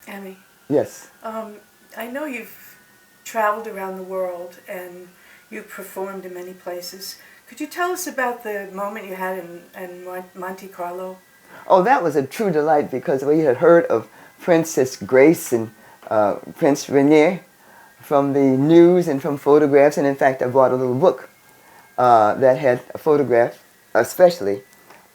Emmy. Yes. I know you've traveled around the world and you've performed in many places. Could you tell us about the moment you had in Monte Carlo? Oh, that was a true delight because we had heard of Princess Grace and Prince Rainier from the news and from photographs, and in fact I bought a little book that had a photograph especially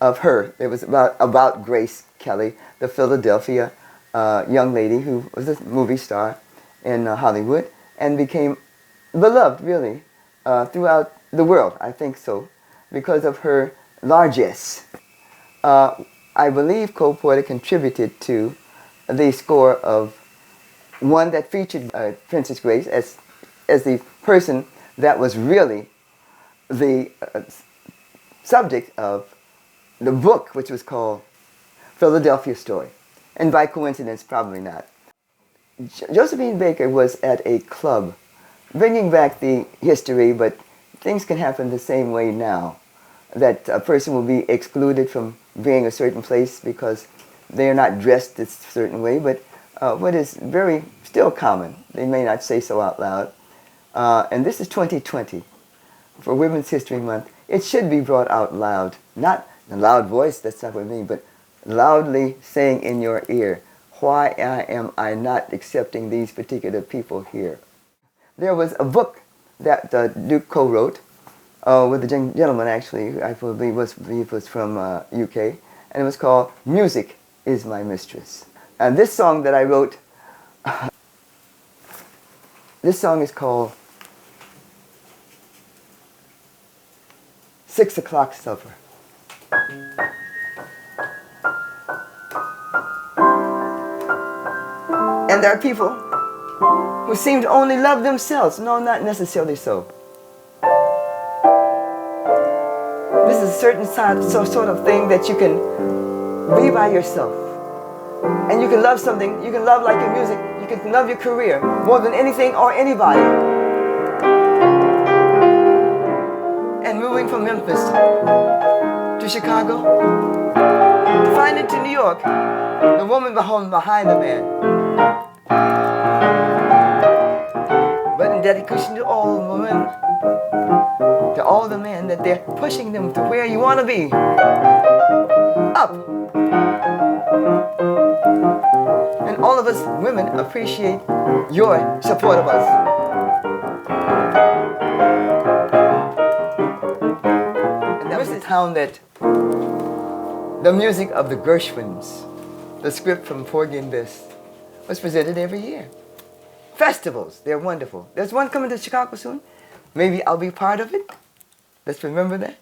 of her. It was about Grace Kelly, the Philadelphia young lady who was a movie star in Hollywood and became beloved really throughout the world, I think so, because of her largesse. I believe Cole Porter contributed to the score of one that featured Princess Grace as the person that was really the subject of the book, which was called Philadelphia Story. And by coincidence, probably not. Josephine Baker was at a club, bringing back the history, but things can happen the same way now, that a person will be excluded from being a certain place because they are not dressed a certain way, but what is very still common, they may not say so out loud, and this is 2020, for Women's History Month, it should be brought out loud, not in a loud voice, that's not what I mean, but loudly saying in your ear, why am I not accepting these particular people here? There was a book that Duke co-wrote with a gentleman actually, I believe was from UK, and it was called Music is My Mistress. And this song that I wrote, this song is called 6 O'Clock Supper. And there are people who seem to only love themselves. No, not necessarily so. This is a certain sort of thing that you can be by yourself. And you can love something, you can love like your music, you can love your career more than anything or anybody. And moving from Memphis to Chicago, finding to New York, the woman behind the man. But in dedication to all women, to all the men, that they're pushing them to where you want to be. Up. And all of us women appreciate your support of us. And that was the town that the music of the Gershwins, the script from Porgy and Bess, was presented every year. Festivals, they're wonderful. There's one coming to Chicago soon. Maybe I'll be part of it. Let's remember that.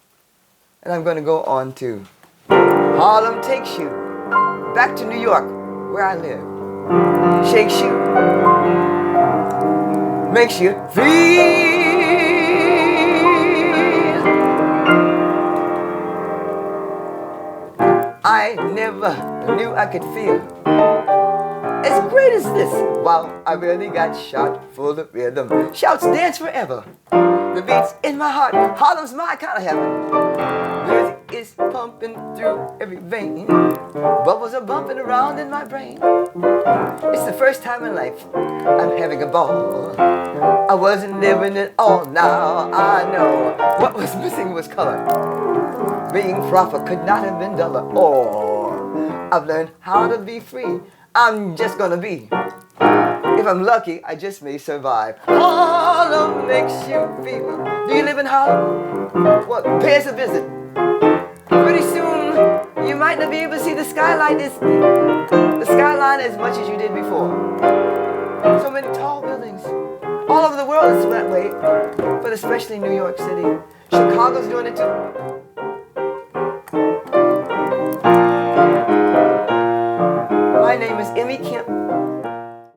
And I'm going to go on to Harlem Takes You, back to New York, where I live. Shakes you, makes you feel. I never knew I could feel as great as this. Wow, I really got shot full of rhythm. Shouts dance forever. The beats in my heart. Harlem's my kind of heaven. Music is pumping through every vein. Bubbles are bumping around in my brain. It's the first time in life I'm having a ball. I wasn't living it all. Now I know what was missing was color. Being proper could not have been duller. Or I've learned how to be free. I'm just gonna be. If I'm lucky, I just may survive. Harlem makes you feel. Do you live in Harlem? Well, pay us a visit. Pretty soon, you might not be able to see the skyline as much as you did before. So many tall buildings. All over the world is that way, but especially New York City. Chicago's doing it too.